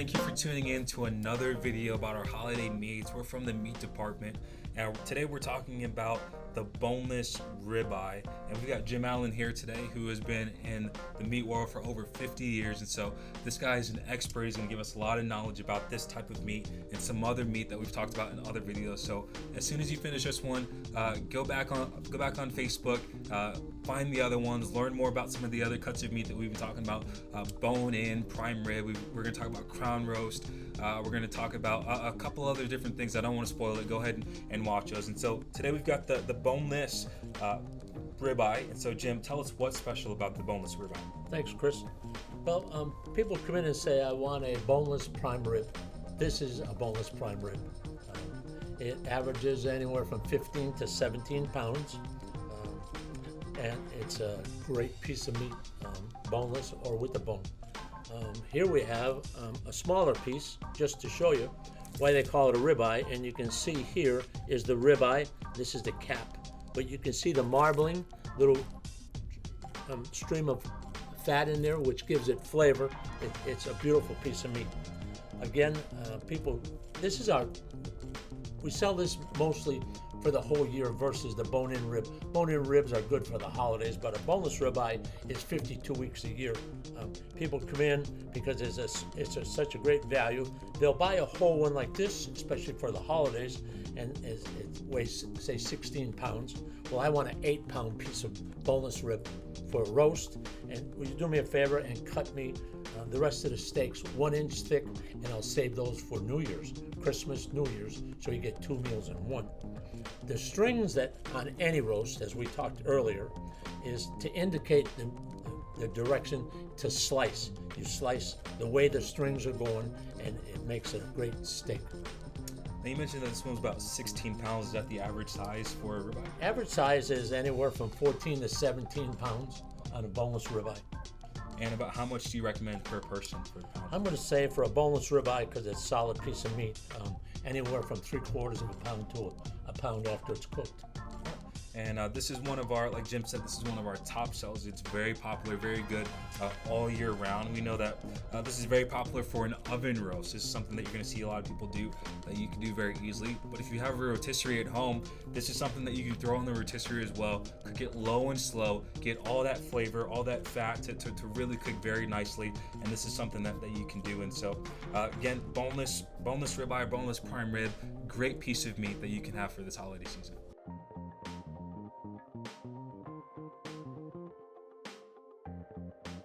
Thank you for tuning in to another video about our holiday meats. We're from the meat department, and today we're talking about the boneless ribeye. And we got Jim Allen here today, who has been in the meat world for over 50 years. And so this guy is an expert. He's going to give us a lot of knowledge about this type of meat and some other meat that we've talked about in other videos. So as soon as you finish this one, go back on Facebook, find the other ones, learn more about some of the other cuts of meat that we've been talking about. Bone in, prime rib. We're going to talk about crown roast. We're going to talk about a couple other different things. I don't want to spoil it. Go ahead and watch those. And so today we've got the boneless ribeye. And so Jim, tell us what's special about the boneless ribeye. Thanks, Chris. Well, people come in and say, I want a boneless prime rib. This is a boneless prime rib. It averages anywhere from 15 to 17 pounds. And it's a great piece of meat, boneless or with the bone. Here we have a smaller piece, just to show you why they call it a ribeye. And you can see here is the ribeye. This is the cap. But you can see the marbling, little stream of fat in there, which gives it flavor. It's a beautiful piece of meat. Again, we sell this mostly for the whole year versus the bone-in rib. Bone-in ribs are good for the holidays, but a boneless ribeye is 52 weeks a year. People come in because it's such a great value. They'll buy a whole one like this, especially for the holidays, and it weighs, say, 16 pounds. Well, I want an 8-pound piece of boneless rib for a roast. And will you do me a favor and cut me the rest of the steaks 1 inch thick, and I'll save those for New Year's, Christmas, New Year's, so you get 2 meals in one. The strings that on any roast, as we talked earlier, is to indicate the direction to slice. You slice the way the strings are going, and it makes a great steak. Now you mentioned that this one's about 16 pounds. Is that the average size for a ribeye? Average size is anywhere from 14 to 17 pounds on a boneless ribeye. And about how much do you recommend per person for a pound? I'm going to say for a boneless ribeye, because it's a solid piece of meat, anywhere from 3/4 of a pound to a pound after it's cooked. And this is one of our, like Jim said, this is one of our top sellers. It's very popular, very good all year round. We know that this is very popular for an oven roast. This is something that you're going to see a lot of people do that you can do very easily. But if you have a rotisserie at home, this is something that you can throw on the rotisserie as well. Cook it low and slow, get all that flavor, all that fat to really cook very nicely. And this is something that you can do. And so again, boneless ribeye, boneless prime rib, great piece of meat that you can have for this holiday season.